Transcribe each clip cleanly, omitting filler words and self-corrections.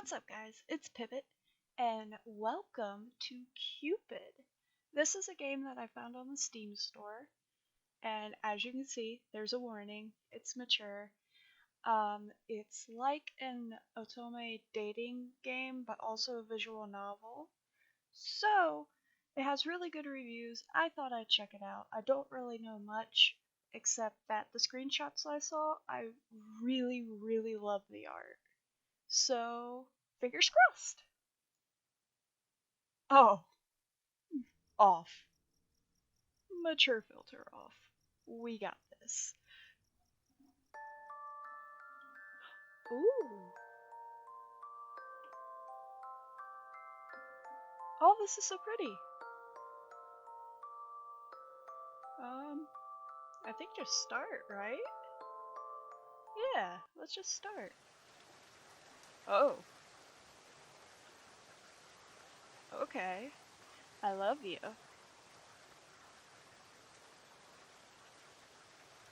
What's up, guys? It's PiBBiT, and welcome to Cupid. This is a game that I found on the Steam store, and as you can see, there's a warning. It's mature. It's like an otome dating game, but also a visual novel. So, it has really good reviews. I thought I'd check it out. I don't really know much, except that the screenshots I saw, I really love the art. So, fingers crossed. Oh, off. Mature filter off. We got this. Ooh. Oh, this is so pretty. I think just start, right? Yeah, let's just start. Oh. Okay. I love you.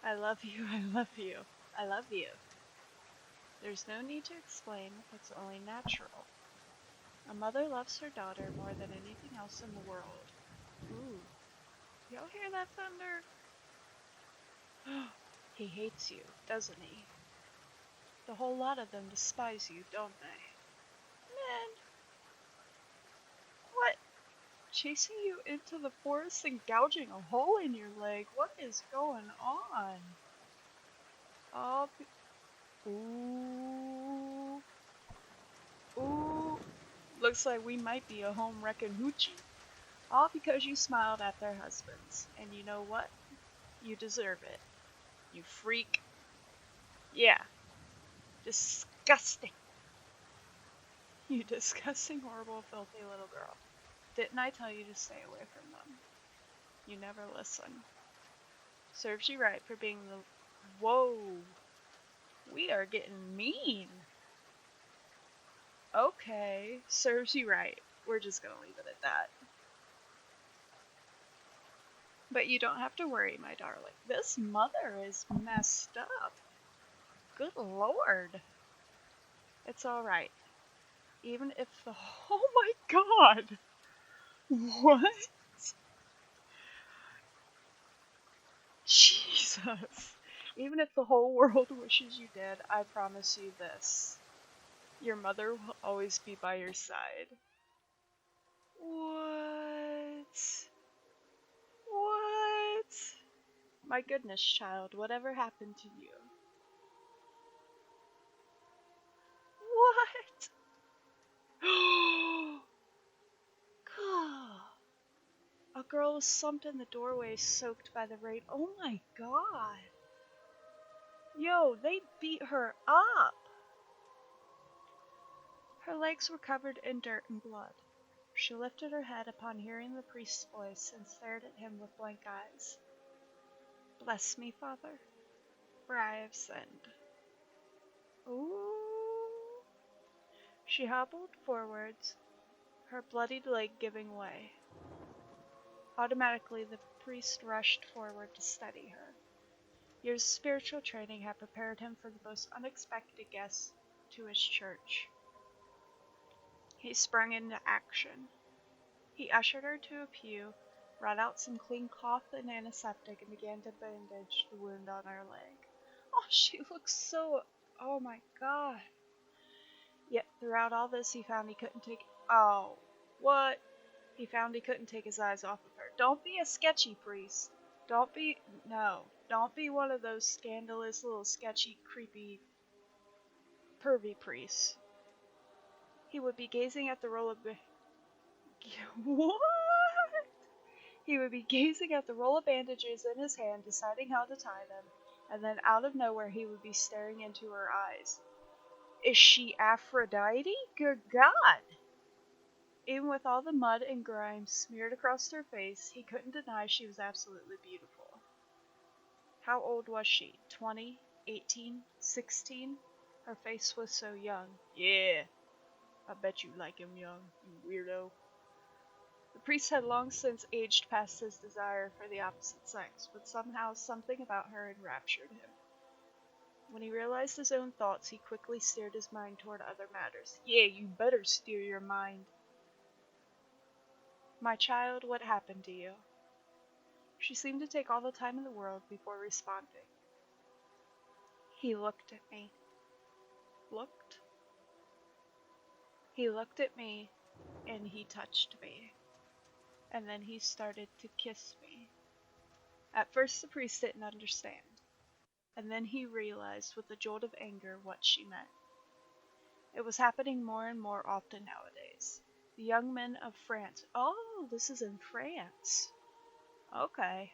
I love you, I love you. I love you. There's no need to explain, it's only natural. A mother loves her daughter more than anything else in the world. Ooh. Y'all hear that thunder? He hates you, doesn't he? The whole lot of them despise you, don't they? Man, what? Chasing you into the forest and gouging a hole in your leg? What is going on? Oh, ooh. Ooh. Looks like we might be a home wrecking hoochie. All because you smiled at their husbands. And you know what? You deserve it. You freak. Yeah. Disgusting. You disgusting, horrible, filthy little girl. Didn't I tell you to stay away from them? You never listen. Serves you right for being the... Whoa. We are getting mean. Okay. Serves you right. We're just gonna leave it at that. But you don't have to worry, my darling. This mother is messed up. Good lord. It's alright. Even if the... Oh my god! What? Jesus. Even if the whole world wishes you dead, I promise you this. Your mother will always be by your side. What? What? My goodness, child, whatever happened to you? What? A girl was slumped in the doorway, soaked by the rain. Oh my god. Yo, they beat her up. Her legs were covered in dirt and blood. She lifted her head upon hearing the priest's voice and stared at him with blank eyes. Bless me, Father, for I have sinned. Ooh. She hobbled forwards, her bloodied leg giving way. Automatically, the priest rushed forward to steady her. Years of spiritual training had prepared him for the most unexpected guests to his church. He sprung into action. He ushered her to a pew, brought out some clean cloth and antiseptic, and began to bandage the wound on her leg. Oh, she looks so... Oh my god. Yet throughout all this, he found he couldn't take... Oh, what? He found he couldn't take his eyes off of her. Don't be a sketchy priest. Don't be... No. Don't be one of those scandalous little sketchy, creepy, pervy priests. He would be gazing at the roll of... What? He would be gazing at the roll of bandages in his hand, deciding how to tie them, and then out of nowhere he would be staring into her eyes. Is she Aphrodite? Good God! Even with all the mud and grime smeared across her face, he couldn't deny she was absolutely beautiful. How old was she? 20? 18? 16? Her face was so young. Yeah, I bet you like him young, you weirdo. The priest had long since aged past his desire for the opposite sex, but somehow something about her enraptured him. When he realized his own thoughts, he quickly steered his mind toward other matters. Yeah, you better steer your mind. My child, what happened to you? She seemed to take all the time in the world before responding. He looked at me. Looked? He looked at me, and he touched me. And then he started to kiss me. At first the priest didn't understand, and then he realized with a jolt of anger what she meant. It was happening more and more often nowadays. The young men of France. Oh, this is in France. Okay.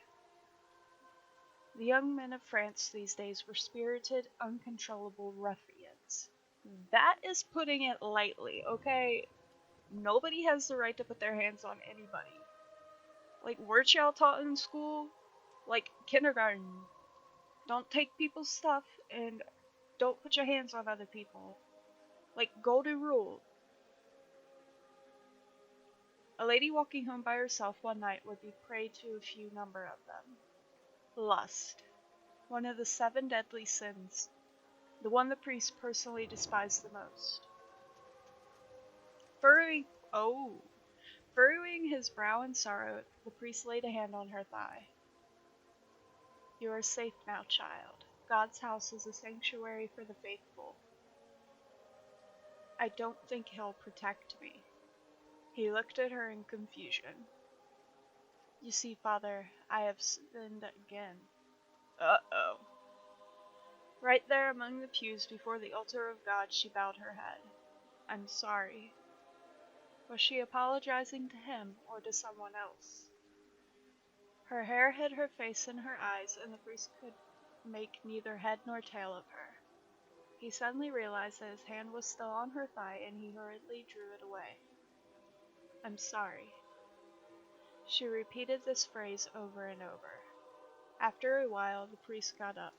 The young men of France these days were spirited, uncontrollable ruffians. That is putting it lightly, okay? Nobody has the right to put their hands on anybody. Like, weren't y'all taught in school? Like, kindergarten. Don't take people's stuff and don't put your hands on other people. Like, golden rule. A lady walking home by herself one night would be prey to a few number of them. Lust. One of the 7 deadly sins. The one the priest personally despised the most. Furrowing his brow in sorrow, the priest laid a hand on her thigh. You are safe now, child. God's house is a sanctuary for the faithful. I don't think he'll protect me. He looked at her in confusion. You see, Father, I have sinned again. Uh-oh. Right there among the pews before the altar of God, she bowed her head. I'm sorry. Was she apologizing to him or to someone else? Her hair hid her face and her eyes, and the priest could make neither head nor tail of her. He suddenly realized that his hand was still on her thigh, and he hurriedly drew it away. I'm sorry. She repeated this phrase over and over. After a while, the priest got up.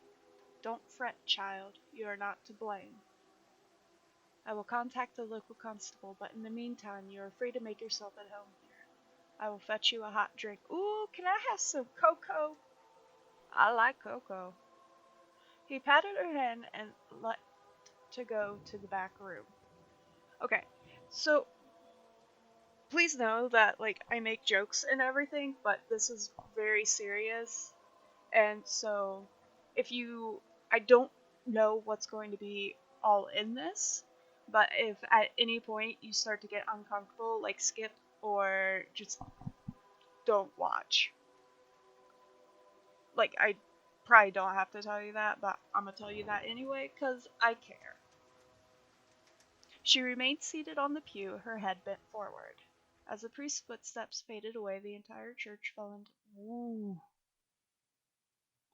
Don't fret, child. You are not to blame. I will contact the local constable, but in the meantime, you are free to make yourself at home here. I will fetch you a hot drink. Ooh, can I have some cocoa? I like cocoa. He patted her hand and let to go to the back room. Okay, so please know that, like, I make jokes and everything, but this is very serious. And so, I don't know what's going to be all in this, but if at any point you start to get uncomfortable, like, skip or just don't watch. Like, I probably don't have to tell you that, but I'm gonna tell you that anyway, because I care. She remained seated on the pew, her head bent forward. As the priest's footsteps faded away, the entire church fell into...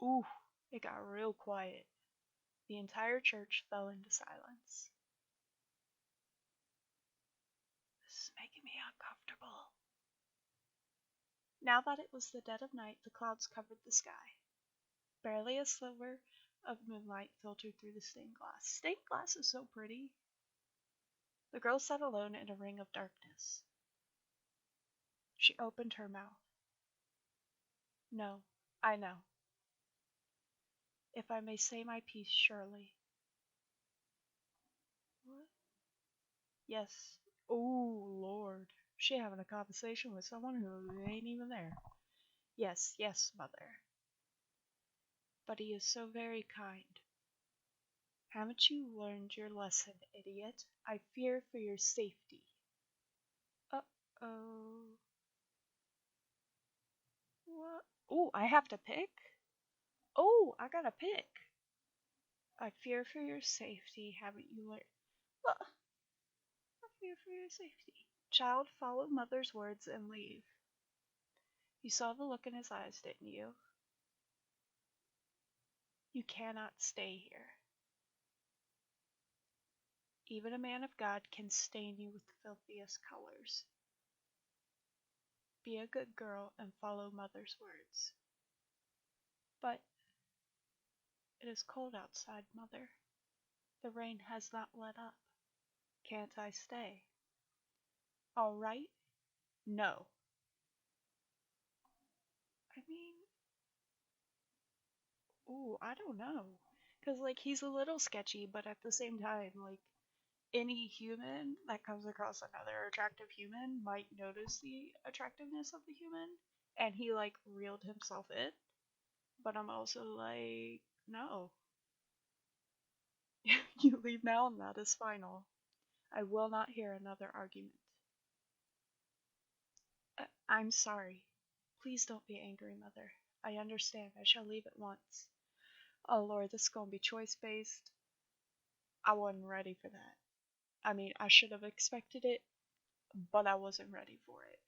Ooh, it got real quiet. The entire church fell into silence. This is making me uncomfortable. Now that it was the dead of night, the clouds covered the sky. Barely a sliver of moonlight filtered through the stained glass. Stained glass is so pretty. The girl sat alone in a ring of darkness. She opened her mouth. No, I know. If I may say my piece, surely. What? Yes. Oh, Lord. She having a conversation with someone who ain't even there. Yes, yes, mother. But he is so very kind. Haven't you learned your lesson, idiot? I fear for your safety. Uh-oh. What? Oh, I have to pick? Oh, I gotta pick. I fear for your safety. Haven't you learned? Well, I fear for your safety. Child, follow mother's words and leave. You saw the look in his eyes, didn't you? You cannot stay here. Even a man of God can stain you with the filthiest colors. Be a good girl and follow mother's words. But it is cold outside, mother. The rain has not let up. Can't I stay? All right? No. I mean, ooh, I don't know. Because, like, he's a little sketchy, but at the same time, like, any human that comes across another attractive human might notice the attractiveness of the human, and he, like, reeled himself in. But I'm also like, no. You leave now and that is final. I will not hear another argument. I'm sorry. Please don't be angry, Mother. I understand. I shall leave at once. Oh Lord, this is gonna be choice based. I wasn't ready for that. I mean, I should have expected it, but I wasn't ready for it.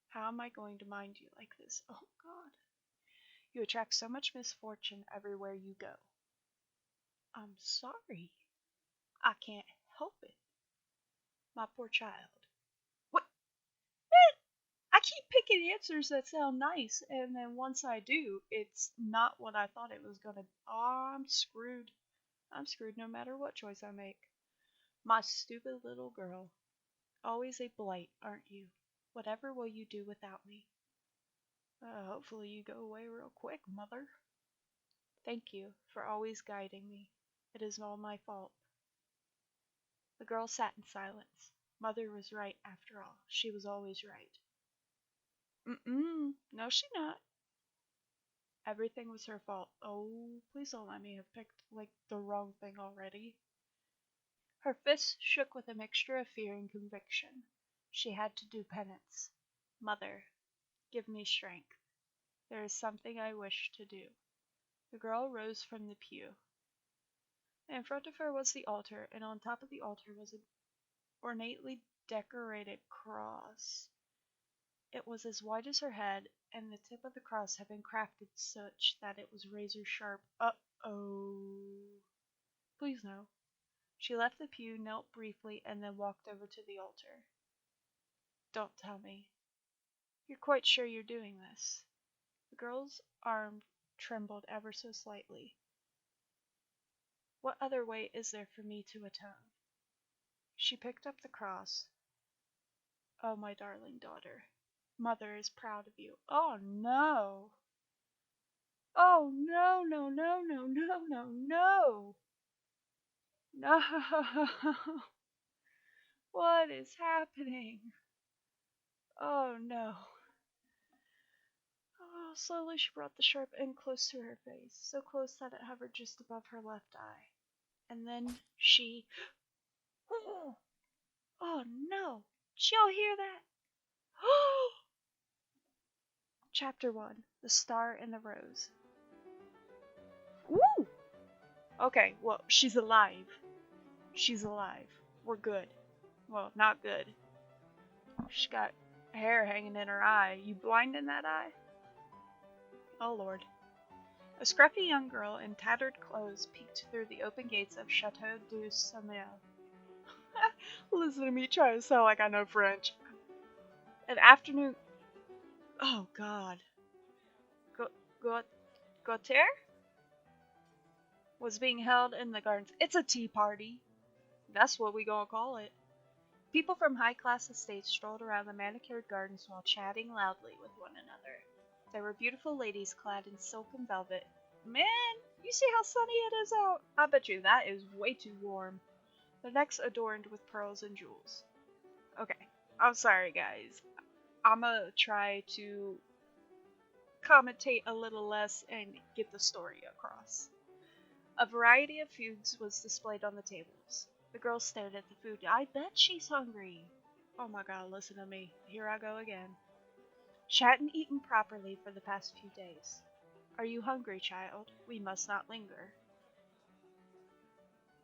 How am I going to mind you like this? Oh God. You attract so much misfortune everywhere you go. I'm sorry. I can't help it. My poor child. What? I keep picking answers that sound nice, and then once I do, it's not what I thought it was gonna. Oh, I'm screwed. I'm screwed no matter what choice I make. My stupid little girl. Always a blight, aren't you? Whatever will you do without me? Hopefully you go away real quick, Mother. Thank you for always guiding me. It is all my fault. The girl sat in silence. Mother was right after all. She was always right. No, she not. Everything was her fault. Oh, please don't let me have picked, like, the wrong thing already. Her fists shook with a mixture of fear and conviction. She had to do penance. Mother, give me strength. There is something I wish to do. The girl rose from the pew. In front of her was the altar, and on top of the altar was an ornately decorated cross. It was as wide as her head, and the tip of the cross had been crafted such that it was razor sharp. Uh-oh. Please no. She left the pew, knelt briefly, and then walked over to the altar. Don't tell me. You're quite sure you're doing this? The girl's arm trembled ever so slightly. What other way is there for me to atone? She picked up the cross. Oh, my darling daughter. Mother is proud of you. Oh, no. Oh, no, no, no, no, no, no, no. No. What is happening? Oh, no. Oh, slowly she brought the sharp end close to her face, so close that it hovered just above her left eye. And then she... Oh, no. Did y'all hear that? Chapter 1. The Star and the Rose. Woo! Okay, well, she's alive. She's alive. We're good. Well, not good. She got hair hanging in her eye. You blind in that eye? Oh, Lord. A scruffy young girl in tattered clothes peeked through the open gates of Chateau du Sommeil. Listen to me try to sound like I know French. An afternoon... Oh, God. Gautier? Was being held in the gardens. It's a tea party. That's what we gonna call it. People from high-class estates strolled around the manicured gardens while chatting loudly with one another. There were beautiful ladies clad in silk and velvet. Man, you see how sunny it is out? I bet you that is way too warm. Their necks adorned with pearls and jewels. Okay, I'm sorry guys. I'ma try to commentate a little less and get the story across. A variety of foods was displayed on the tables. The girl stared at the food. I bet she's hungry. Oh my god, listen to me. Here I go again. She hadn't eaten properly for the past few days. Are you hungry, child? We must not linger.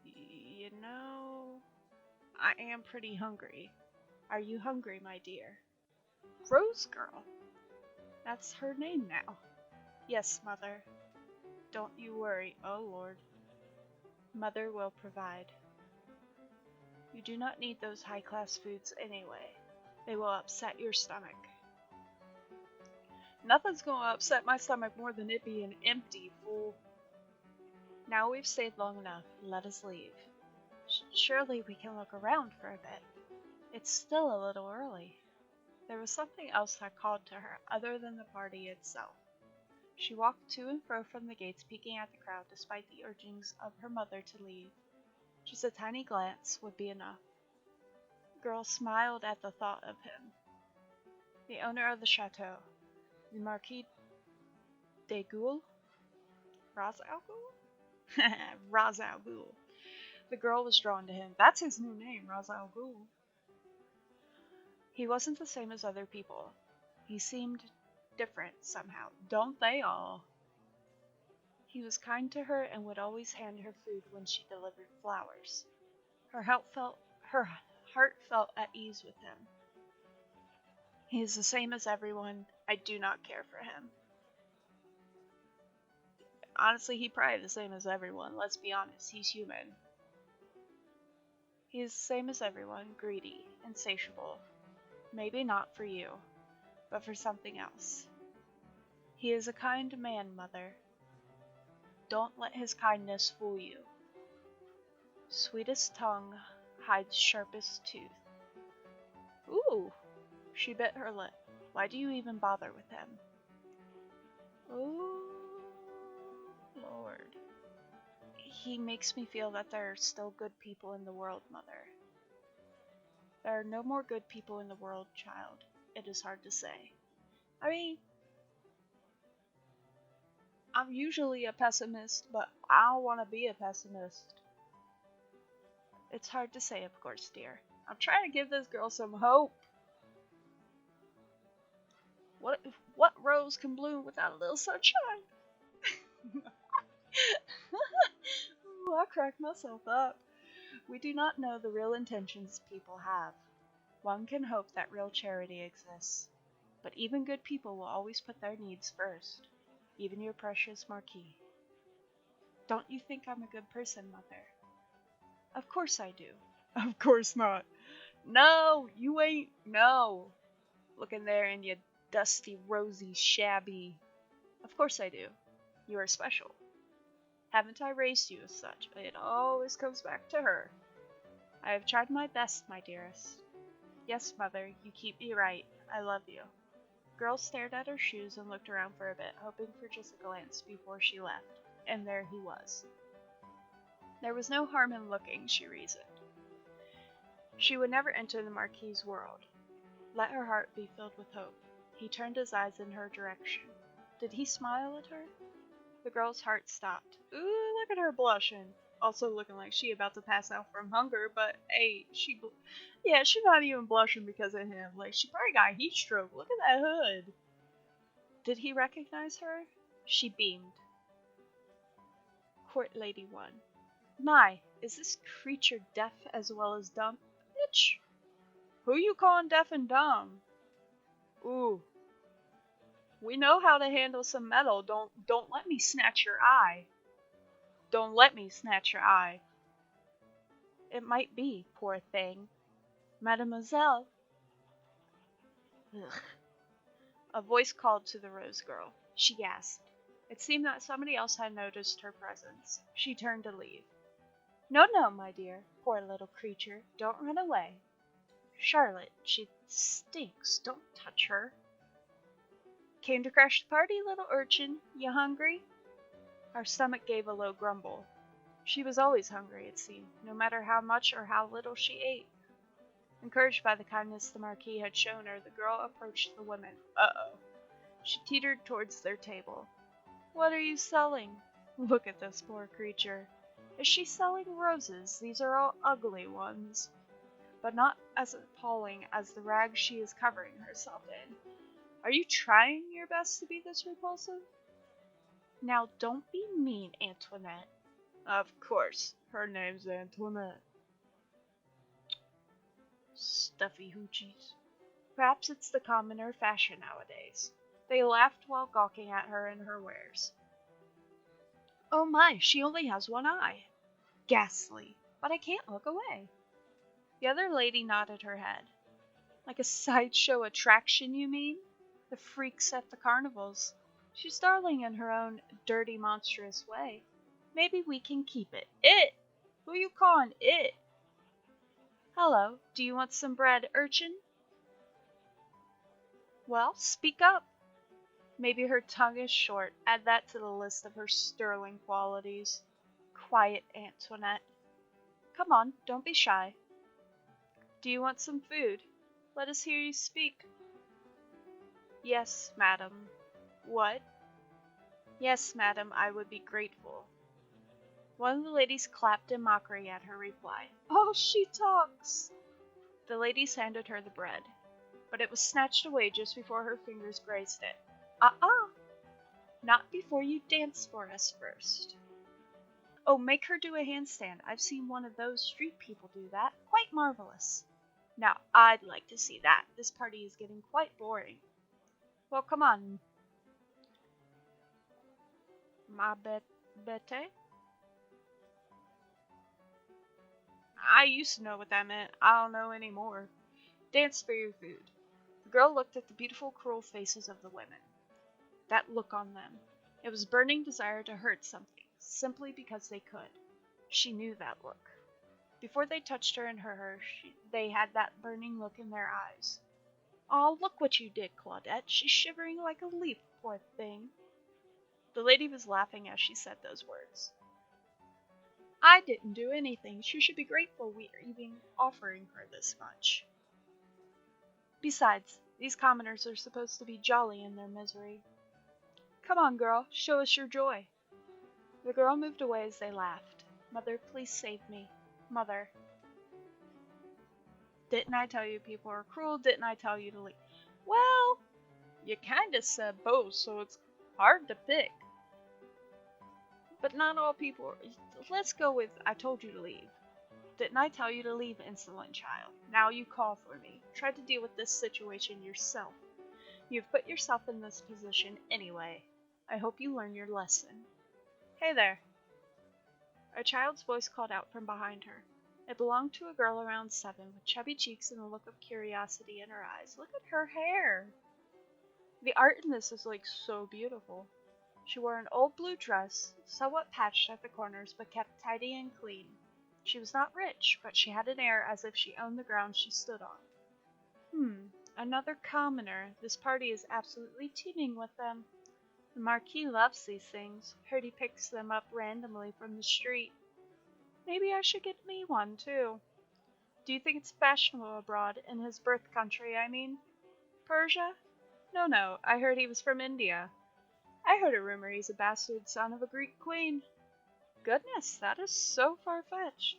You know, I am pretty hungry. Are you hungry, my dear? Rose Girl. That's her name now. Yes, Mother. Don't you worry, oh Lord. Mother will provide. You do not need those high-class foods anyway. They will upset your stomach. Nothing's gonna upset my stomach more than it being empty, fool. Now we've stayed long enough. Let us leave. Surely we can look around for a bit. It's still a little early. There was something else that called to her, other than the party itself. She walked to and fro from the gates, peeking at the crowd despite the urgings of her mother to leave. Just a tiny glance would be enough. The girl smiled at the thought of him. The owner of the chateau, the Marquis de Ghoul? Ra's al Ghul? Ra's al Ghul. The girl was drawn to him. That's his new name, Ra's al Ghul. He wasn't the same as other people. He seemed different somehow. Don't they all? He was kind to her and would always hand her food when she delivered flowers. Her heart felt at ease with him. He is the same as everyone. I do not care for him. Honestly, he's probably the same as everyone. Let's be honest, he's human. He is the same as everyone, greedy, insatiable. Maybe not for you, but for something else. He is a kind man, Mother. Don't let his kindness fool you. Sweetest tongue hides sharpest tooth. Ooh, she bit her lip. Why do you even bother with him? Oh, Lord. He makes me feel that there are still good people in the world, Mother. There are no more good people in the world, child. It is hard to say. I mean, I'm usually a pessimist, but I don't want to be a pessimist. It's hard to say, of course, dear. I'm trying to give this girl some hope. What rose can bloom without a little sunshine? Ooh, I cracked myself up. We do not know the real intentions people have. One can hope that real charity exists. But even good people will always put their needs first. Even your precious Marquis. Don't you think I'm a good person, Mother? Of course I do. Of course not. No, you ain't. No. Looking there in your dusty, rosy, shabby. Of course I do. You are special. Haven't I raised you as such? It always comes back to her. I have tried my best, my dearest. Yes, Mother, you keep me right. I love you. The girl stared at her shoes and looked around for a bit, hoping for just a glance before she left. And there he was. There was no harm in looking, she reasoned. She would never enter the Marquis's world. Let her heart be filled with hope. He turned his eyes in her direction. Did he smile at her? The girl's heart stopped. Ooh, look at her blushing. Also looking like she about to pass out from hunger, but hey, she's not even blushing because of him. Like, she probably got a heat stroke. Look at that hood. Did he recognize her? She beamed. Court Lady 1. My, is this creature deaf as well as dumb? Bitch! Who you calling deaf and dumb? Ooh. We know how to handle some metal. Don't let me snatch your eye. Don't let me snatch your eye. It might be, poor thing. Mademoiselle. Ugh. A voice called to the rose girl. She gasped. It seemed that somebody else had noticed her presence. She turned to leave. No, no, my dear. Poor little creature. Don't run away. Charlotte, she stinks. Don't touch her. Came to crash the party, little urchin. You hungry? Her stomach gave a low grumble. She was always hungry, it seemed, no matter how much or how little she ate. Encouraged by the kindness the Marquis had shown her, the girl approached the women. Uh-oh. She teetered towards their table. What are you selling? Look at this poor creature. Is she selling roses? These are all ugly ones, but not as appalling as the rags she is covering herself in. Are you trying your best to be this repulsive? Now don't be mean, Antoinette. Of course, her name's Antoinette. Stuffy hoochies. Perhaps it's the commoner fashion nowadays. They laughed while gawking at her and her wares. Oh my, she only has one eye. Ghastly, but I can't look away. The other lady nodded her head. Like a sideshow attraction, you mean? The freaks at the carnivals. She's darling in her own dirty, monstrous way. Maybe we can keep it. It! Who you calling it? Hello, do you want some bread, urchin? Well, speak up. Maybe her tongue is short. Add that to the list of her sterling qualities. Quiet Antoinette. Come on, don't be shy. Do you want some food? Let us hear you speak. Yes, madam. What? Yes, madam, I would be grateful. One of the ladies clapped in mockery at her reply. Oh, she talks! The ladies handed her the bread, but it was snatched away just before her fingers grazed it. Not before you dance for us first. Oh, make her do a handstand. I've seen one of those street people do that. Quite marvelous. Now, I'd like to see that. This party is getting quite boring. Well, come on. PiBBiT? I used to know what that meant. I don't know anymore. Dance for your food. The girl looked at the beautiful, cruel faces of the women. That look on them. It was burning desire to hurt something, simply because they could. She knew that look. Before they touched her and hurt her, they had that burning look in their eyes. Oh, look what you did, Claudette. She's shivering like a leaf, poor thing. The lady was laughing as she said those words. I didn't do anything. She should be grateful we are even offering her this much. Besides, these commoners are supposed to be jolly in their misery. Come on, girl, show us your joy. The girl moved away as they laughed. Mother, please save me. Mother. Didn't I tell you people are cruel? Didn't I tell you to leave? Well, you kinda said both, so it's hard to pick. But not all people. Let's go with I told you to leave. Didn't I tell you to leave, insolent child? Now you call for me. Try to deal with this situation yourself. You've put yourself in this position anyway. I hope you learn your lesson. Hey there. A child's voice called out from behind her. It belonged to a girl around 7, with chubby cheeks and a look of curiosity in her eyes. Look at her hair. The art in this is like so beautiful. She wore an old blue dress, somewhat patched at the corners, but kept tidy and clean. She was not rich, but she had an air as if she owned the ground she stood on. Another commoner. This party is absolutely teeming with them. The Marquis loves these things. Heard he picks them up randomly from the street. Maybe I should get me one, too. Do you think it's fashionable abroad, in his birth country, I mean? Persia? No, I heard he was from India. I heard a rumor he's a bastard son of a Greek queen. Goodness, that is so far-fetched.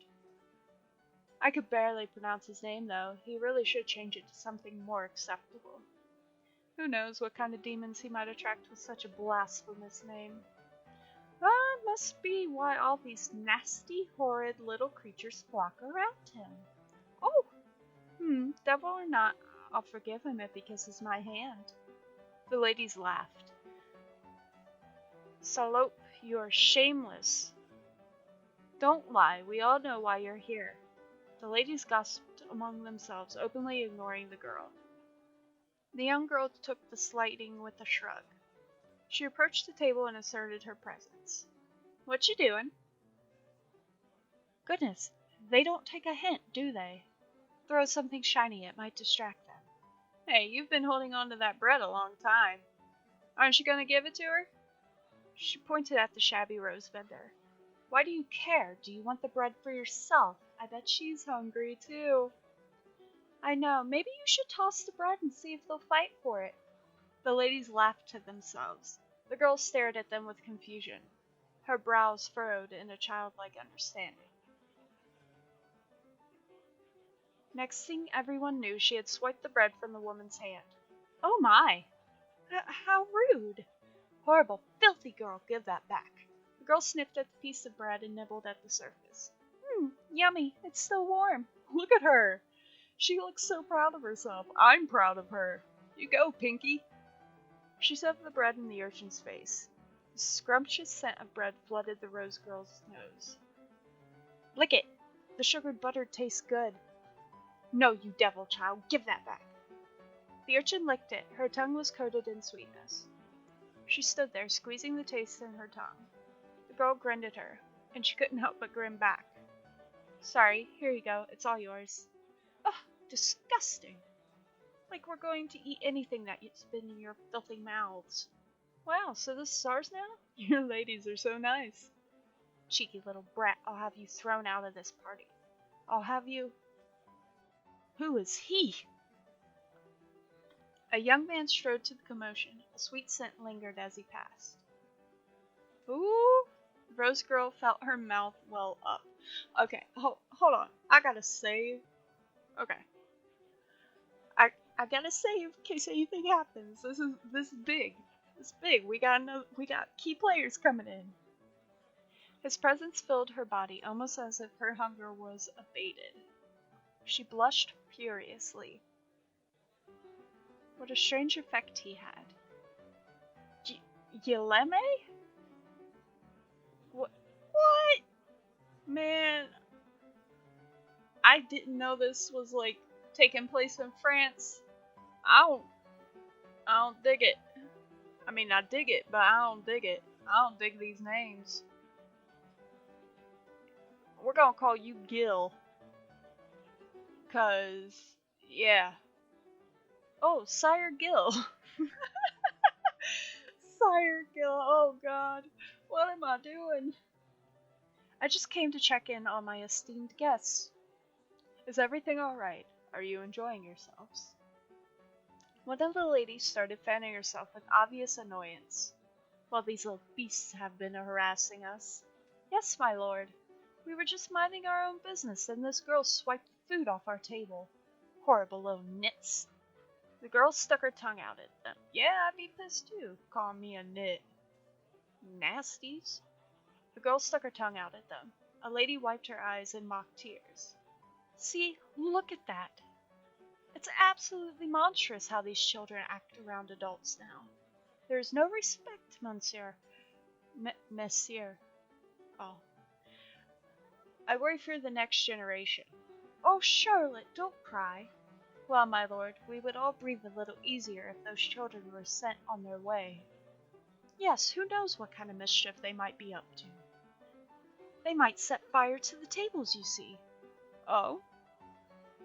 I could barely pronounce his name, though. He really should change it to something more acceptable. Who knows what kind of demons he might attract with such a blasphemous name. That must be why all these nasty, horrid little creatures flock around him. Oh! Devil or not, I'll forgive him if he kisses my hand. The ladies laughed. Salope, you're shameless. Don't lie, we all know why you're here. The ladies gossiped among themselves, openly ignoring the girl. The young girl took the slighting with a shrug. She approached the table and asserted her presence. What you doing? Goodness, they don't take a hint, do they? Throw something shiny, it might distract them. Hey, you've been holding on to that bread a long time. Aren't you going to give it to her? She pointed at the shabby rose vendor. Why do you care? Do you want the bread for yourself? I bet she's hungry, too. I know. Maybe you should toss the bread and see if they'll fight for it. The ladies laughed to themselves. The girl stared at them with confusion. Her brows furrowed in a childlike understanding. Next thing everyone knew, she had swiped the bread from the woman's hand. Oh my! How rude! Horrible, filthy girl, give that back. The girl sniffed at the piece of bread and nibbled at the surface. Yummy, it's still warm. Look at her. She looks so proud of herself. I'm proud of her. You go, Pinky. She shoved the bread in the urchin's face. The scrumptious scent of bread flooded the rose girl's nose. Lick it. The sugared butter tastes good. No, you devil child, give that back. The urchin licked it. Her tongue was coated in sweetness. She stood there, squeezing the taste in her tongue. The girl grinned at her, and she couldn't help but grin back. Sorry, here you go. It's all yours. Ugh, disgusting. Like we're going to eat anything that's been in your filthy mouths. Wow, so this is ours now? Your ladies are so nice. Cheeky little brat, I'll have you thrown out of this party. I'll have you. Who is he? A young man strode to the commotion. A sweet scent lingered as he passed. Ooh! Rose Girl felt her mouth well up. Okay, hold on. I gotta save. Okay. I gotta save in case anything happens. This is big. It's big. We got key players coming in. His presence filled her body almost as if her hunger was abated. She blushed furiously. What a strange effect he had. Yeleme? What? What? Man, I didn't know this was like taking place in France. I don't dig it. I mean, I dig it, but I don't dig it. I don't dig these names. We're gonna call you Gil. Cause, yeah. Oh, Sire Gil. Sire Gil, oh god. What am I doing? I just came to check in on my esteemed guests. Is everything alright? Are you enjoying yourselves? One of the ladies started fanning herself with obvious annoyance. Well, these little beasts have been harassing us. Yes, my lord. We were just minding our own business, and this girl swiped the food off our table. Horrible little nits. The girl stuck her tongue out at them. Yeah, I'd be pissed too. Call me a nit. Nasties. The girl stuck her tongue out at them. A lady wiped her eyes in mock tears. See, look at that. It's absolutely monstrous how these children act around adults now. There is no respect, monsieur. Monsieur. Oh. I worry for the next generation. Oh, Charlotte, don't cry. Well, my lord, we would all breathe a little easier if those children were sent on their way. Yes, who knows what kind of mischief they might be up to. They might set fire to the tables, you see. Oh?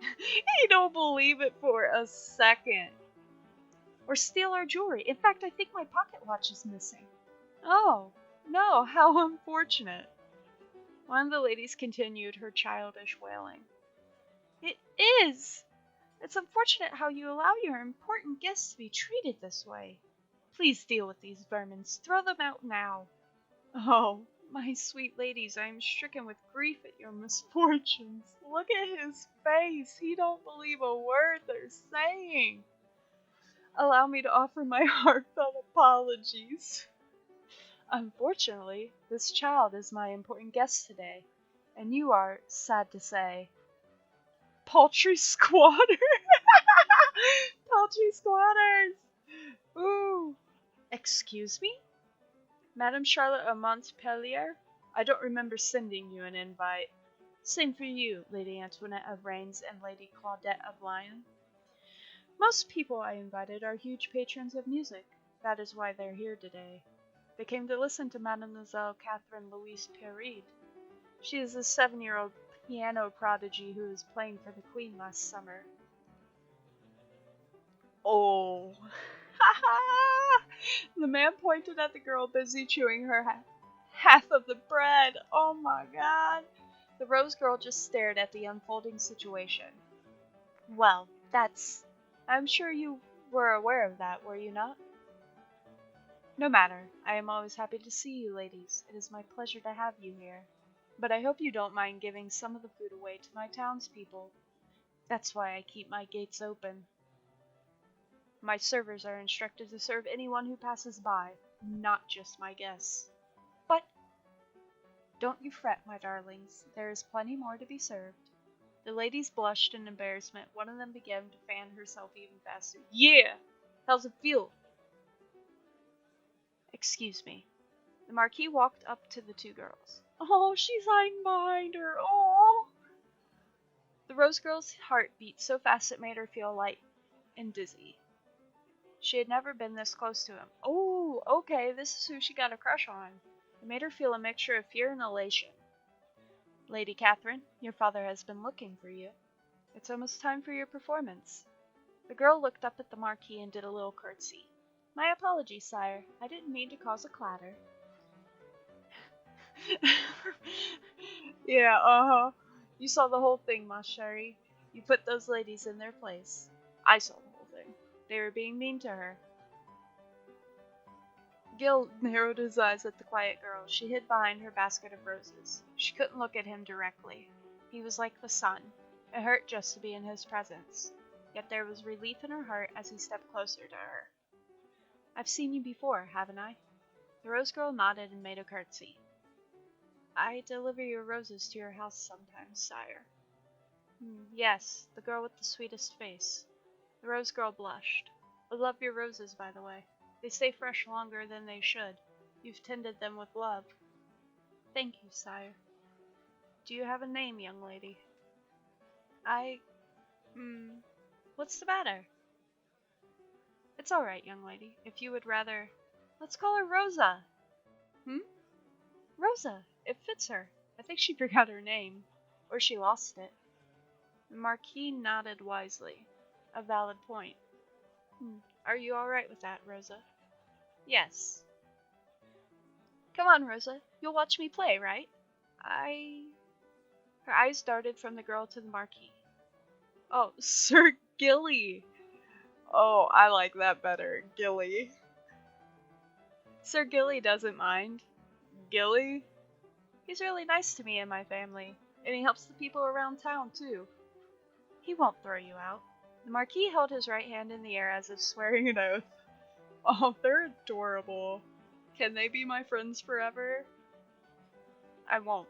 You don't believe it for a second. Or steal our jewelry. In fact, I think my pocket watch is missing. Oh, no, how unfortunate. One of the ladies continued her childish wailing. It is! It's unfortunate how you allow your important guests to be treated this way. Please deal with these vermins. Throw them out now. Oh, my sweet ladies, I am stricken with grief at your misfortunes. Look at his face. He don't believe a word they're saying. Allow me to offer my heartfelt apologies. Unfortunately, this child is my important guest today, and you are, sad to say, paltry squatter. Paltry squatters. Ooh. Excuse me? Madame Charlotte of Montpellier? I don't remember sending you an invite. Same for you, Lady Antoinette of Reims and Lady Claudette of Lyon. Most people I invited are huge patrons of music. That is why they're here today. They came to listen to Mademoiselle Catherine Louise PiBBiT. She is a 7-year-old piano prodigy who was playing for the Queen last summer. Oh. The man pointed at the girl busy chewing her half of the bread. Oh my god. The Rose Girl just stared at the unfolding situation. Well, I'm sure you were aware of that, were you not? No matter. I am always happy to see you, ladies. It is my pleasure to have you here. But I hope you don't mind giving some of the food away to my townspeople. That's why I keep my gates open. My servers are instructed to serve anyone who passes by, not just my guests. But don't you fret, my darlings. There is plenty more to be served. The ladies blushed in embarrassment. One of them began to fan herself even faster. Yeah! How's it feel? Excuse me. The Marquis walked up to the two girls. Oh, she's hiding behind her. Oh! The Rose Girl's heart beat so fast it made her feel light and dizzy. She had never been this close to him. Oh, okay, this is who she got a crush on. It made her feel a mixture of fear and elation. Lady Catherine, your father has been looking for you. It's almost time for your performance. The girl looked up at the Marquis and did a little curtsy. My apologies, sire. I didn't mean to cause a clatter. Yeah, uh-huh. You saw the whole thing, ma chérie. You put those ladies in their place. I saw the whole thing. They were being mean to her. Gil narrowed his eyes at the quiet girl. She hid behind her basket of roses. She couldn't look at him directly. He was like the sun. It hurt just to be in his presence. Yet there was relief in her heart as he stepped closer to her. I've seen you before, haven't I? The rose girl nodded and made a curtsy. I deliver your roses to your house sometimes, sire. Yes, the girl with the sweetest face. The rose girl blushed. I love your roses, by the way. They stay fresh longer than they should. You've tended them with love. Thank you, sire. Do you have a name, young lady? What's the matter? It's all right, young lady. If you would rather... Let's call her Rosa. Rosa. It fits her. I think she forgot her name. Or she lost it. The Marquis nodded wisely. A valid point. Are you all right with that, Rosa? Yes. Come on, Rosa. You'll watch me play, right? Her eyes darted from the girl to the Marquis. Oh, Sir Gilly. Oh, I like that better. Gilly. Sir Gilly doesn't mind. Gilly? He's really nice to me and my family, and he helps the people around town, too. He won't throw you out. The Marquis held his right hand in the air as if swearing an oath. Oh, they're adorable. Can they be my friends forever? I won't.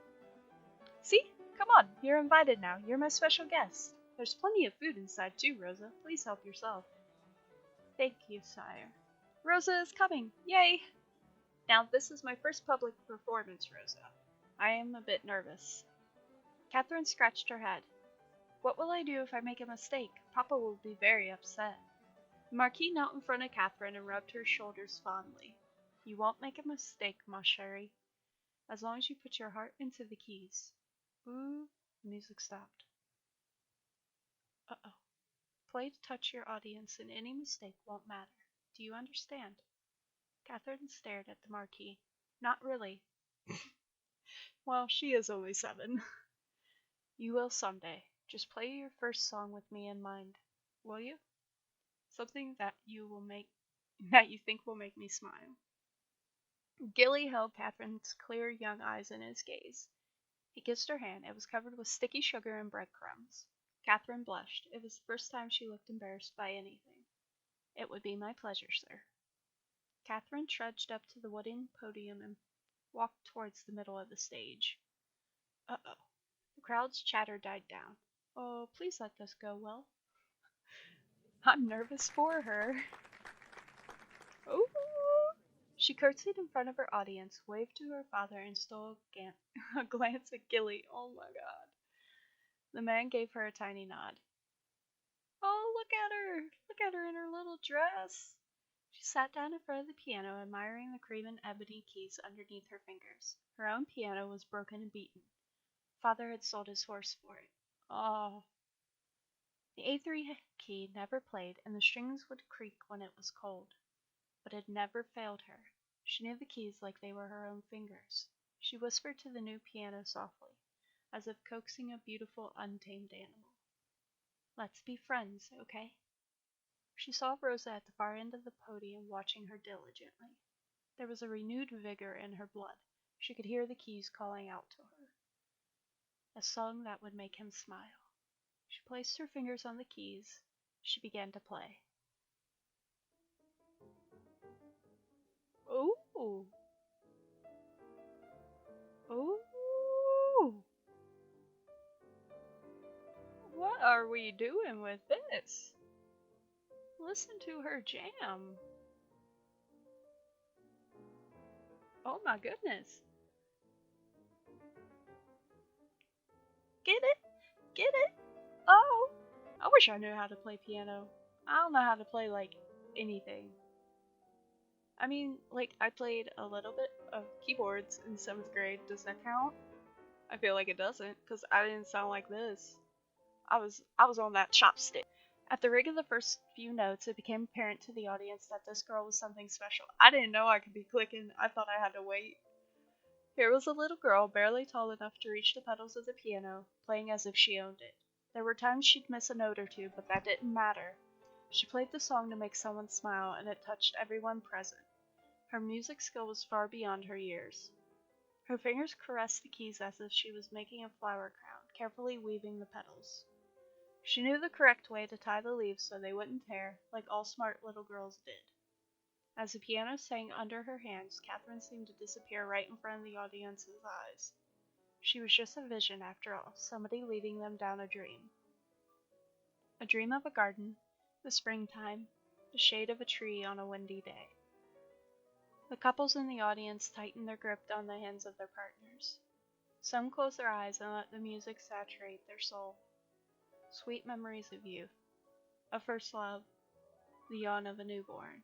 See? Come on, you're invited now. You're my special guest. There's plenty of food inside too, Rosa. Please help yourself. Thank you, sire. Rosa is coming. Yay! Now this is my first public performance, Rosa. I am a bit nervous. Catherine scratched her head. What will I do if I make a mistake? Papa will be very upset. The Marquis knelt in front of Catherine and rubbed her shoulders fondly. You won't make a mistake, ma chérie, as long as you put your heart into the keys. Ooh, the music stopped. Uh-oh. Play to touch your audience and any mistake won't matter. Do you understand? Catherine stared at the Marquis. Not really. Well, she is only 7. You will someday. Just play your first song with me in mind. Will you? Something that you think will make me smile. Gilly held Catherine's clear young eyes in his gaze. He kissed her hand. It was covered with sticky sugar and breadcrumbs. Catherine blushed. It was the first time she looked embarrassed by anything. It would be my pleasure, sir. Catherine trudged up to the wooden podium and walked towards the middle of the stage. Uh-oh. The crowd's chatter died down. Oh, please let this go well. I'm nervous for her. Ooh. She curtsied in front of her audience, waved to her father, and stole a glance at Gilly. Oh my god. The man gave her a tiny nod. Oh, look at her! Look at her in her little dress! She sat down in front of the piano, admiring the cream and ebony keys underneath her fingers. Her own piano was broken and beaten. Father had sold his horse for it. Oh. The A3 key never played, and the strings would creak when it was cold. But it never failed her. She knew the keys like they were her own fingers. She whispered to the new piano softly, as if coaxing a beautiful, untamed animal. Let's be friends, okay? She saw Rosa at the far end of the podium watching her diligently. There was a renewed vigor in her blood. She could hear the keys calling out to her. A song that would make him smile. She placed her fingers on the keys. She began to play. Ooh! Ooh! What are we doing with this? Listen to her jam. Oh my goodness. Get it? Get it? Oh! I wish I knew how to play piano. I don't know how to play, like, anything. I mean, like, I played a little bit of keyboards in 7th grade. Does that count? I feel like it doesn't, because I didn't sound like this. I was on that chopstick. At the ring of the first few notes, it became apparent to the audience that this girl was something special. I didn't know I could be clicking. I thought I had to wait. Here was a little girl, barely tall enough to reach the pedals of the piano, playing as if she owned it. There were times she'd miss a note or two, but that didn't matter. She played the song to make someone smile, and it touched everyone present. Her music skill was far beyond her years. Her fingers caressed the keys as if she was making a flower crown, carefully weaving the petals. She knew the correct way to tie the leaves so they wouldn't tear, like all smart little girls did. As the piano sang under her hands, Catherine seemed to disappear right in front of the audience's eyes. She was just a vision, after all, somebody leading them down a dream. A dream of a garden, the springtime, the shade of a tree on a windy day. The couples in the audience tightened their grip on the hands of their partners. Some closed their eyes and let the music saturate their soul. Sweet memories of youth, of first love, the yawn of a newborn.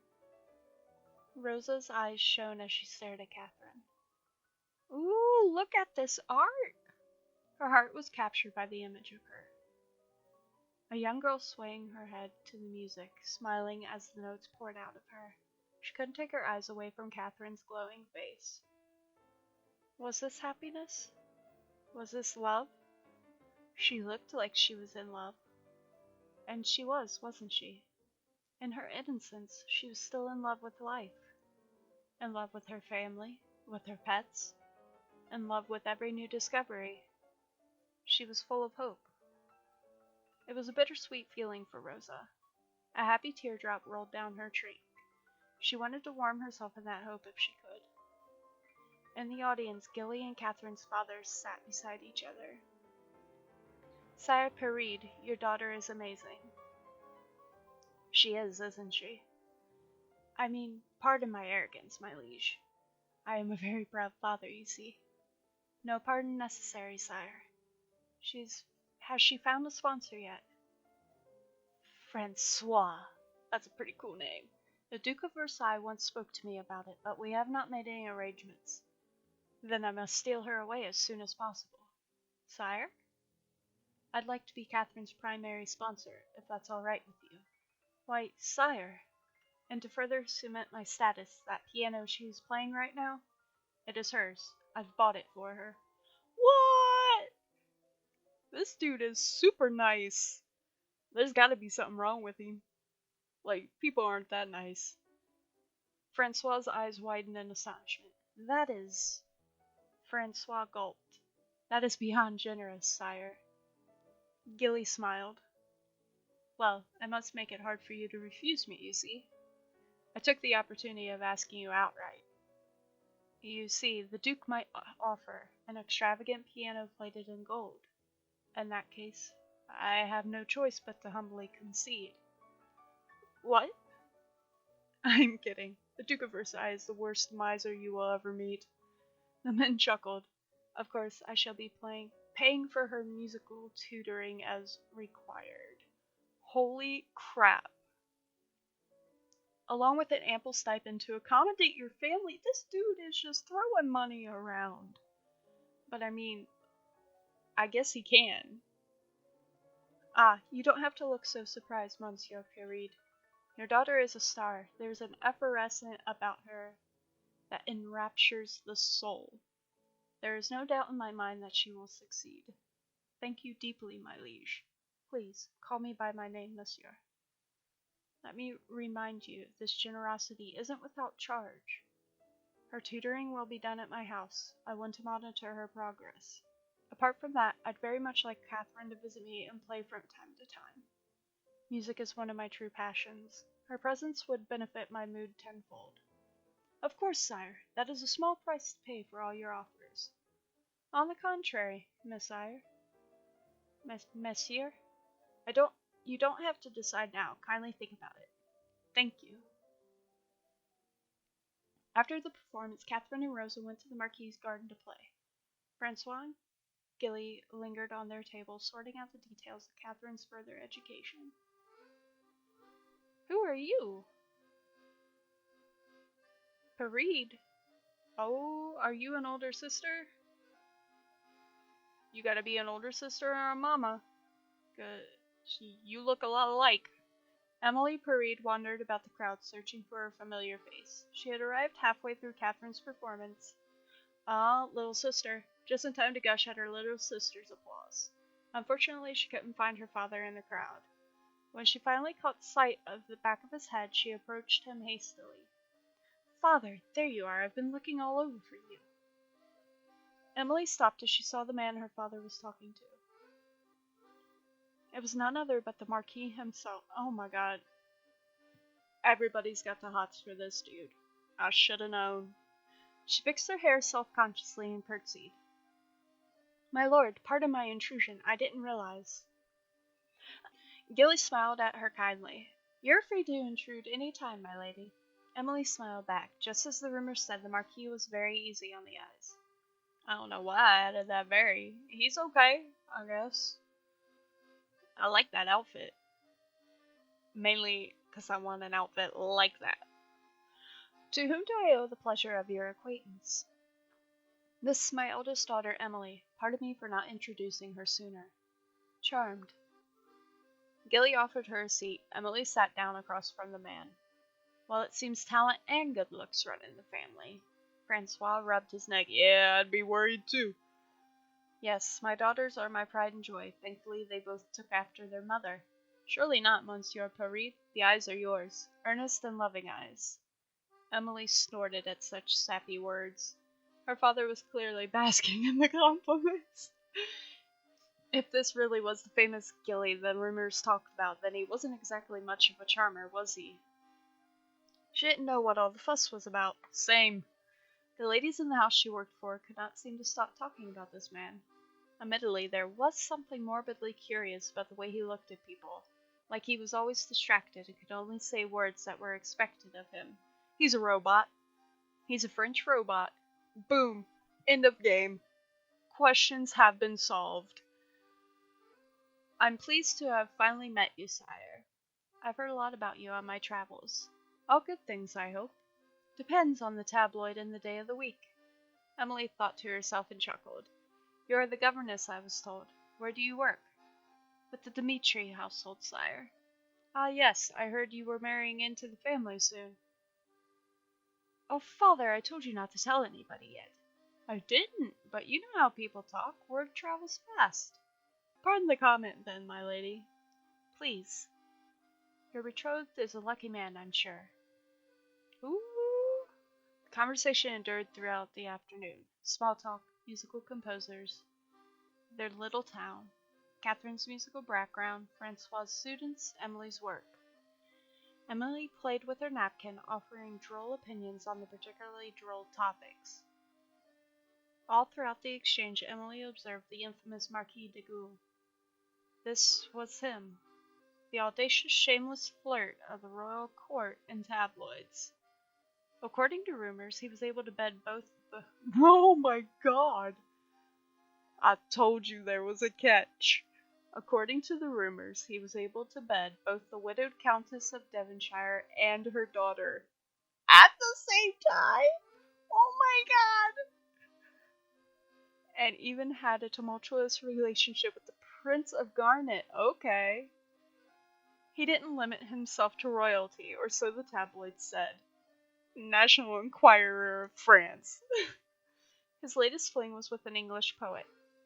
Rosa's eyes shone as she stared at Catherine. Ooh, look at this art! Her heart was captured by the image of her. A young girl swaying her head to the music, smiling as the notes poured out of her. She couldn't take her eyes away from Catherine's glowing face. Was this happiness? Was this love? She looked like she was in love. And she was, wasn't she? In her innocence, she was still in love with life. In love with her family, with her pets, in love with every new discovery. She was full of hope. It was a bittersweet feeling for Rosa. A happy teardrop rolled down her cheek. She wanted to warm herself in that hope if she could. In the audience, Gilly and Catherine's fathers sat beside each other. Sire PiBBiT, your daughter is amazing. She is, isn't she? I mean, pardon my arrogance, my liege. I am a very proud father, you see. No pardon necessary, sire. Has she found a sponsor yet? Francois. That's a pretty cool name. The Duke of Versailles once spoke to me about it, but we have not made any arrangements. Then I must steal her away as soon as possible. Sire? I'd like to be Catherine's primary sponsor, if that's all right with you. Why, sire! And to further cement my status, that piano she's playing right now, it is hers. I've bought it for her. What? This dude is super nice. There's gotta be something wrong with him. Like, people aren't that nice. Francois's eyes widened in astonishment. That is... Francois gulped. That is beyond generous, sire. Gilly smiled. Well, I must make it hard for you to refuse me, you see. I took the opportunity of asking you outright. You see, the Duke might offer an extravagant piano plated in gold. In that case, I have no choice but to humbly concede. What? I'm kidding. The Duke of Versailles is the worst miser you will ever meet. The men chuckled. Of course, I shall be paying for her musical tutoring as required. Holy crap. Along with an ample stipend to accommodate your family, this dude is just throwing money around. But I mean, I guess he can. Ah, you don't have to look so surprised, Monsieur PiBBiT. Your daughter is a star. There's an effervescence about her that enraptures the soul. There is no doubt in my mind that she will succeed. Thank you deeply, my liege. Please, call me by my name, monsieur. Let me remind you, this generosity isn't without charge. Her tutoring will be done at my house. I want to monitor her progress. Apart from that, I'd very much like Catherine to visit me and play from time to time. Music is one of my true passions. Her presence would benefit my mood tenfold. Of course, sire, that is a small price to pay for all your offers. On the contrary, messire. Messieurs? You don't have to decide now. Kindly think about it. Thank you. After the performance, Catherine and Rosa went to the Marquis's garden to play. Francois and Gilly lingered on their table, sorting out the details of Catherine's further education. Who are you? PiBBiT? Oh, are you an older sister? You gotta be an older sister or a mama. Good. You look a lot alike. Emily Parede wandered about the crowd searching for a familiar face. She had arrived halfway through Catherine's performance. Ah, little sister, just in time to gush at her little sister's applause. Unfortunately, she couldn't find her father in the crowd. When she finally caught sight of the back of his head, she approached him hastily. Father, there you are. I've been looking all over for you. Emily stopped as she saw the man her father was talking to. It was none other but the Marquis himself. Oh my god. Everybody's got the hots for this dude. I should have known. She fixed her hair self-consciously and curtsied. My lord, pardon my intrusion. I didn't realize. Gilly smiled at her kindly. You're free to intrude any time, my lady. Emily smiled back. Just as the rumor said, the Marquis was very easy on the eyes. I don't know why I added that very. He's okay, I guess. I like that outfit. Mainly because I want an outfit like that. To whom do I owe the pleasure of your acquaintance? This is my eldest daughter, Emily. Pardon me for not introducing her sooner. Charmed. Gilly offered her a seat. Emily sat down across from the man. Well, it seems talent and good looks run in the family. Francois rubbed his neck. Yeah, I'd be worried too. Yes, my daughters are my pride and joy. Thankfully, they both took after their mother. Surely not, Monsieur Paride. The eyes are yours. Earnest and loving eyes. Emily snorted at such sappy words. Her father was clearly basking in the compliments. If this really was the famous Gilly the rumors talked about, then he wasn't exactly much of a charmer, was he? She didn't know what all the fuss was about. Same. The ladies in the house she worked for could not seem to stop talking about this man. Admittedly, there was something morbidly curious about the way he looked at people, like he was always distracted and could only say words that were expected of him. He's a robot. He's a French robot. Boom. End of game. Questions have been solved. I'm pleased to have finally met you, sire. I've heard a lot about you on my travels. All good things, I hope. Depends on the tabloid and the day of the week. Emily thought to herself and chuckled. You are the governess, I was told. Where do you work? With the Dmitri household, sire. Ah, yes, I heard you were marrying into the family soon. Oh, father, I told you not to tell anybody yet. I didn't, but you know how people talk. Word travels fast. Pardon the comment, then, my lady. Please. Your betrothed is a lucky man, I'm sure. Ooh. The conversation endured throughout the afternoon. Small talk, musical composers, their little town, Catherine's musical background, Francois' students, Emily's work. Emily played with her napkin, offering droll opinions on the particularly droll topics. All throughout the exchange, Emily observed the infamous Marquis de Gouges. This was him, the audacious, shameless flirt of the royal court and tabloids. According to rumors, he was able to bed both the... Oh my god! I told you there was a catch. According to the rumors, he was able to bed both the widowed Countess of Devonshire and her daughter at the same time. Oh my god! And even had a tumultuous relationship with the Prince of Garnet. Okay. He didn't limit himself to royalty, or so the tabloids said. National Enquirer of France. His latest fling was with an English poet,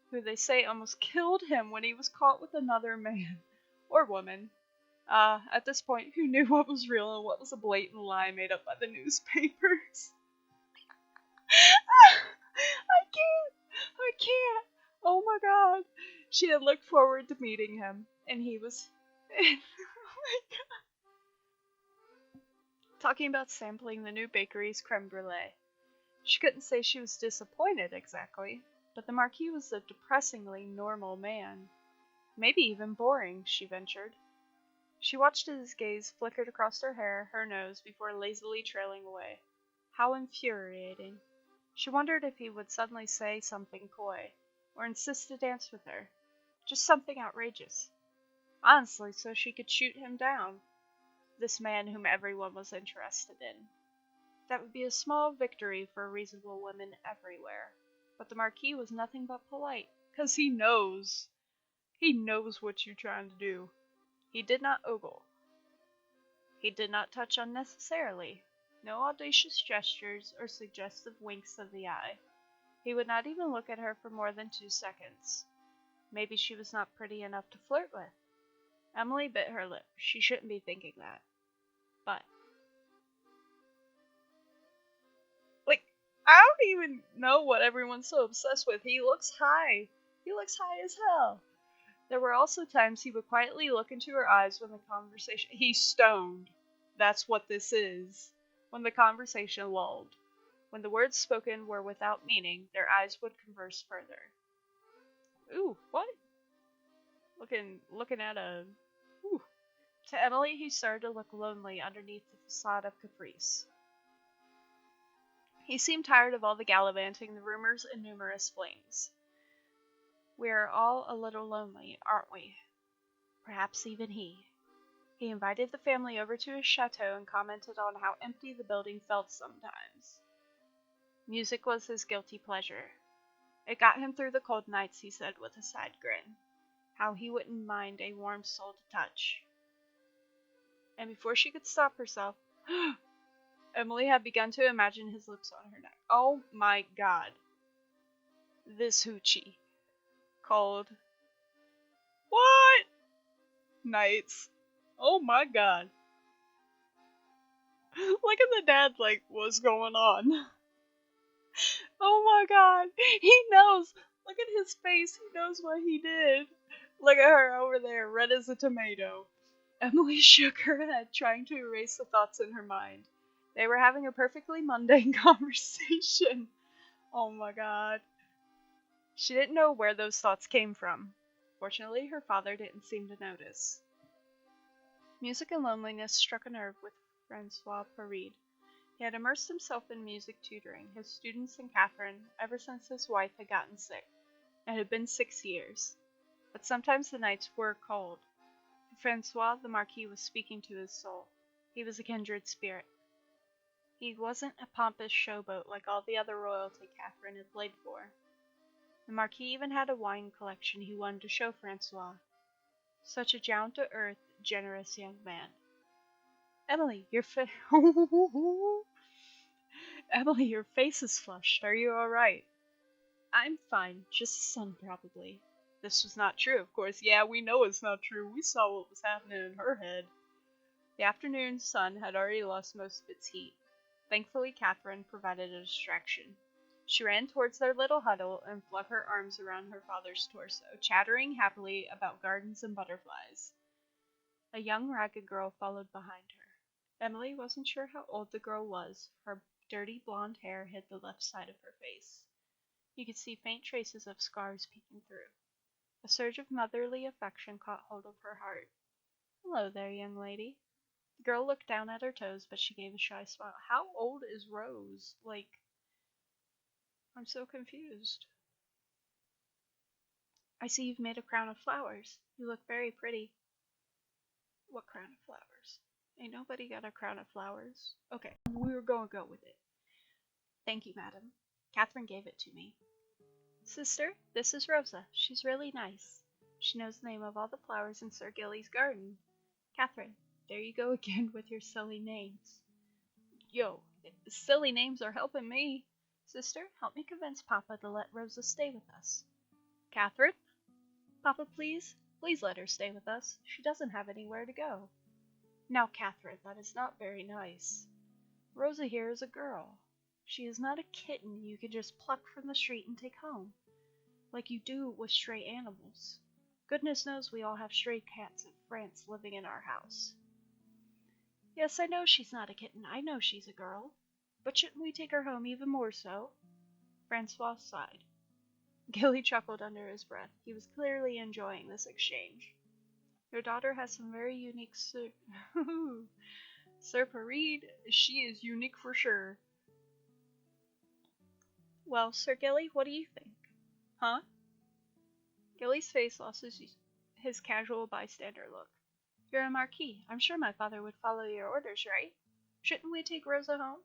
who they say almost killed him when he was caught with another man. Or woman. At this point, who knew what was real and what was a blatant lie made up by the newspapers? I can't! Oh my god! She had looked forward to meeting him, and he was... oh my god! Talking about sampling the new bakery's creme brulee. She couldn't say she was disappointed exactly, but the Marquis was a depressingly normal man. Maybe even boring, she ventured. She watched as his gaze flickered across her hair, her nose, before lazily trailing away. How infuriating. She wondered if he would suddenly say something coy, or insist to dance with her. Just something outrageous. Honestly, so she could shoot him down. This man whom everyone was interested in. That would be a small victory for reasonable women everywhere. But the Marquis was nothing but polite, 'cause he knows. He knows what you're trying to do. He did not ogle. He did not touch unnecessarily. No audacious gestures or suggestive winks of the eye. He would not even look at her for more than 2 seconds. Maybe she was not pretty enough to flirt with. Emily bit her lip. She shouldn't be thinking that. But, I don't even know what everyone's so obsessed with. He looks high. He looks high as hell. There were also times he would quietly look into her eyes when the conversation... He's stoned. That's what this is. When the conversation lulled. When the words spoken were without meaning, their eyes would converse further. Ooh, what? Looking at a... Ooh. To Emily, he started to look lonely underneath the facade of caprice. He seemed tired of all the gallivanting, the rumors, and numerous flings. We are all a little lonely, aren't we? Perhaps even he. He invited the family over to his chateau and commented on how empty the building felt sometimes. Music was his guilty pleasure. It got him through the cold nights, he said with a side grin. How he wouldn't mind a warm soul to touch. And before she could stop herself, Emily had begun to imagine his lips on her neck. Oh my god. This hoochie. Called... What? Nights. Oh my god. Look at the dad, what's going on? Oh my god. He knows. Look at his face. He knows what he did. Look at her over there, red as a tomato. Emily shook her head, trying to erase the thoughts in her mind. They were having a perfectly mundane conversation. Oh my god. She didn't know where those thoughts came from. Fortunately, her father didn't seem to notice. Music and loneliness struck a nerve with Francois PiBBiT. He had immersed himself in music tutoring his students and Catherine ever since his wife had gotten sick. It had been 6 years. But sometimes the nights were cold. Francois, the Marquis, was speaking to his soul. He was a kindred spirit. He wasn't a pompous showboat like all the other royalty Catherine had played for. The Marquis even had a wine collection he wanted to show Francois. Such a down-to-earth, generous young man. Emily, Emily, your face is flushed. Are you alright? I'm fine. Just the sun, probably. This was not true, of course. Yeah, we know it's not true. We saw what was happening in her head. The afternoon sun had already lost most of its heat. Thankfully, Catherine provided a distraction. She ran towards their little huddle and flung her arms around her father's torso, chattering happily about gardens and butterflies. A young ragged girl followed behind her. Emily wasn't sure how old the girl was. Her dirty blonde hair hid the left side of her face. You could see faint traces of scars peeking through. A surge of motherly affection caught hold of her heart. Hello there, young lady. The girl looked down at her toes, but she gave a shy smile. How old is Rose? I'm so confused. I see you've made a crown of flowers. You look very pretty. What crown of flowers? Ain't nobody got a crown of flowers. Okay, we're gonna go with it. Thank you, madam. Catherine gave it to me. Sister, this is Rosa. She's really nice. She knows the name of all the flowers in Sir Gilly's garden. Catherine, there you go again with your silly names. Yo, silly names are helping me. Sister, help me convince Papa to let Rosa stay with us. Catherine? Papa, please? Please let her stay with us. She doesn't have anywhere to go. Now, Catherine, that is not very nice. Rosa here is a girl. She is not a kitten you can just pluck from the street and take home, like you do with stray animals. Goodness knows we all have stray cats in France living in our house. Yes, I know she's not a kitten. I know she's a girl. But shouldn't we take her home even more so? Francois sighed. Gilly chuckled under his breath. He was clearly enjoying this exchange. Your daughter has some very unique Sir PiBBiT, she is unique for sure. Well, Sir Gilly, what do you think? Huh? Gilly's face lost his casual bystander look. You're a Marquis. I'm sure my father would follow your orders, right? Shouldn't we take Rosa home?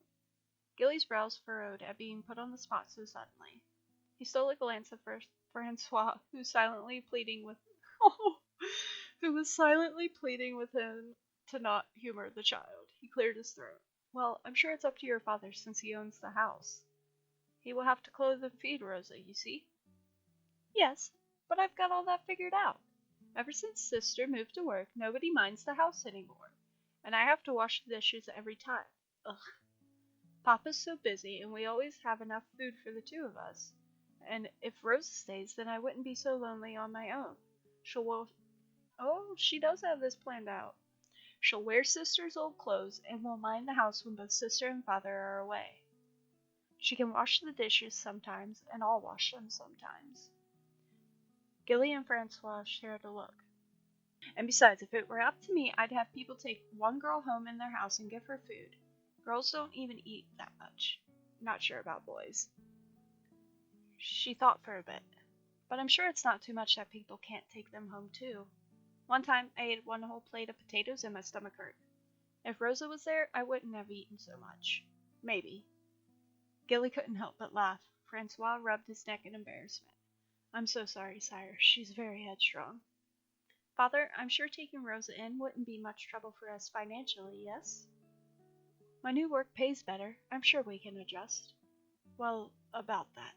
Gilly's brows furrowed at being put on the spot so suddenly. He stole a glance at Francois, who silently pleading with, Oh, who was silently pleading with him to not humor the child. He cleared his throat. Well, I'm sure it's up to your father since he owns the house. He will have to clothe and feed Rosa, you see. Yes, but I've got all that figured out. Ever since Sister moved to work, nobody minds the house anymore, and I have to wash the dishes every time. Ugh. Papa's so busy, and we always have enough food for the two of us. And if Rosa stays, then I wouldn't be so lonely on my own. She does have this planned out. She'll wear Sister's old clothes and will mind the house when both Sister and Father are away. She can wash the dishes sometimes, and I'll wash them sometimes. Gilly and Francois shared a look. And besides, if it were up to me, I'd have people take one girl home in their house and give her food. Girls don't even eat that much. Not sure about boys. She thought for a bit. But I'm sure it's not too much that people can't take them home too. One time I ate one whole plate of potatoes and my stomach hurt. If Rosa was there, I wouldn't have eaten so much. Maybe. Gilly couldn't help but laugh. Francois rubbed his neck in embarrassment. I'm so sorry, sire. She's very headstrong. Father, I'm sure taking Rosa in wouldn't be much trouble for us financially, yes? My new work pays better. I'm sure we can adjust. Well, about that.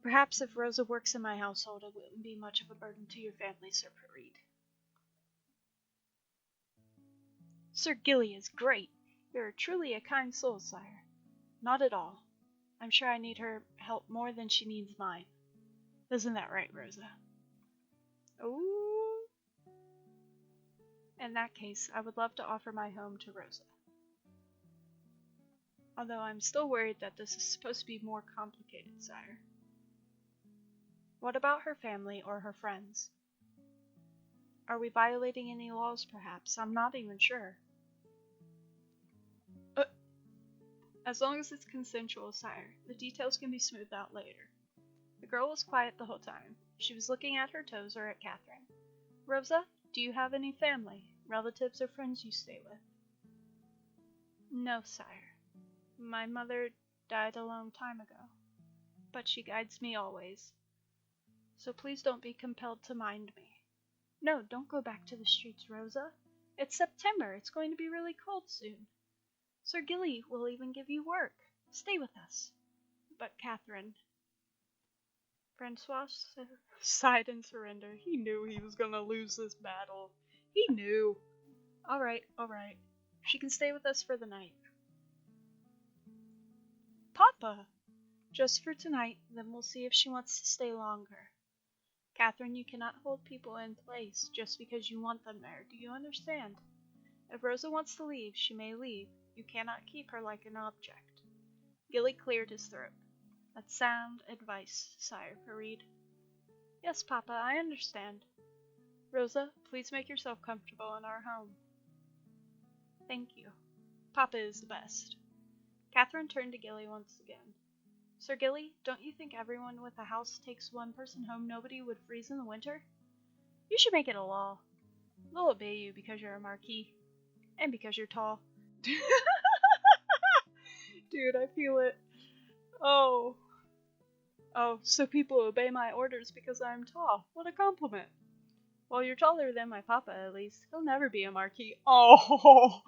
Perhaps if Rosa works in my household, it wouldn't be much of a burden to your family, Sir PiBBiT. Sir Gilly is great. You're truly a kind soul, sire. Not at all. I'm sure I need her help more than she needs mine. Isn't that right, Rosa? Ooh. In that case, I would love to offer my home to Rosa. Although I'm still worried that this is supposed to be more complicated, sire. What about her family or her friends? Are we violating any laws, perhaps? I'm not even sure. As long as it's consensual, sire. The details can be smoothed out later. The girl was quiet the whole time. She was looking at her toes or at Catherine. Rosa, do you have any family, relatives, or friends you stay with? No, sire. My mother died a long time ago, but she guides me always. So please don't be compelled to mind me. No, don't go back to the streets, Rosa. It's September. It's going to be really cold soon. Sir Gilly will even give you work. Stay with us. But Catherine... Francois sighed in surrender. He knew he was going to lose this battle. He knew. All right. She can stay with us for the night. Papa! Just for tonight, then we'll see if she wants to stay longer. Catherine, you cannot hold people in place just because you want them there. Do you understand? If Rosa wants to leave, she may leave. You cannot keep her like an object. Gilly cleared his throat. That's sound advice, Sire PiBBiT. Yes, Papa, I understand. Rosa, please make yourself comfortable in our home. Thank you. Papa is the best. Catherine turned to Gilly once again. Sir Gilly, don't you think everyone with a house takes one person home nobody would freeze in the winter? You should make it a law. They'll obey you because you're a marquis. And because you're tall. Dude, I feel it. Oh, so people obey my orders because I'm tall. What a compliment. Well, you're taller than my papa, at least. He'll never be a marquis. Oh!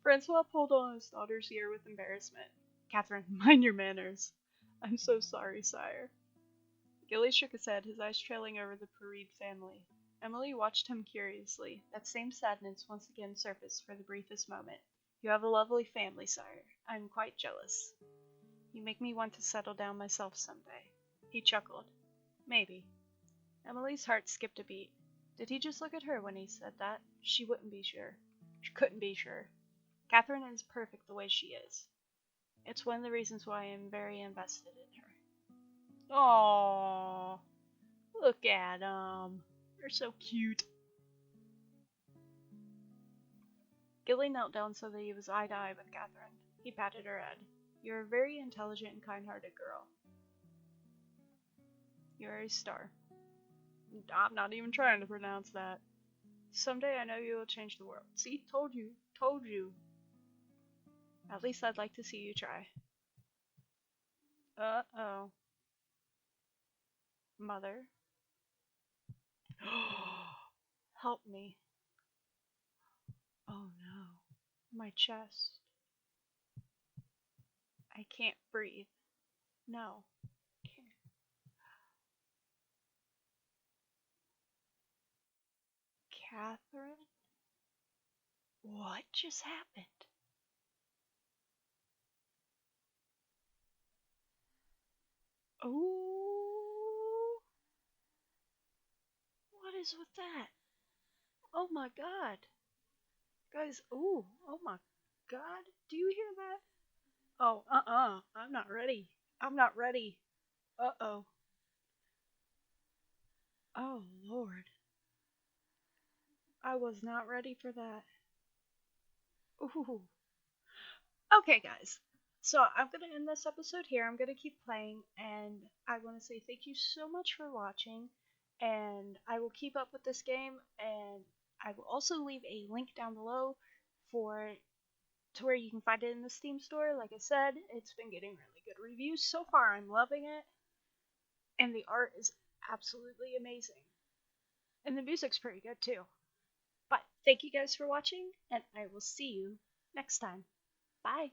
Francois pulled on his daughter's ear with embarrassment. Catherine, mind your manners. I'm so sorry, sire. Gilly shook his head, his eyes trailing over the PiBBiT family. Emily watched him curiously. That same sadness once again surfaced for the briefest moment. You have a lovely family, sire. I'm quite jealous. You make me want to settle down myself someday. He chuckled. Maybe. Emily's heart skipped a beat. Did he just look at her when he said that? She wouldn't be sure. She couldn't be sure. Catherine is perfect the way she is. It's one of the reasons why I am very invested in her. Aww. Look at them. They're so cute. Gilly knelt down so that he was eye to eye with Catherine. He patted her head. You're a very intelligent and kind-hearted girl. You're a star. I'm not even trying to pronounce that. Someday I know you will change the world. See? Told you. At least I'd like to see you try. Uh-oh. Mother? Help me. Oh no. My chest. I can't breathe. No. Can't. Catherine? What just happened? Oh, what is with that? Oh my god. Guys, oh my god. Do you hear that? Oh, I'm not ready. I'm not ready. Uh-oh. Oh, Lord. I was not ready for that. Ooh. Okay, guys. So I'm going to end this episode here. I'm going to keep playing, and I want to say thank you so much for watching. And I will keep up with this game, and I will also leave a link down below for to where you can find it in the Steam store. Like I said, it's been getting really good reviews so far. I'm loving it, and the art is absolutely amazing, and the music's pretty good too. But thank you guys for watching, and I will see you next time. Bye.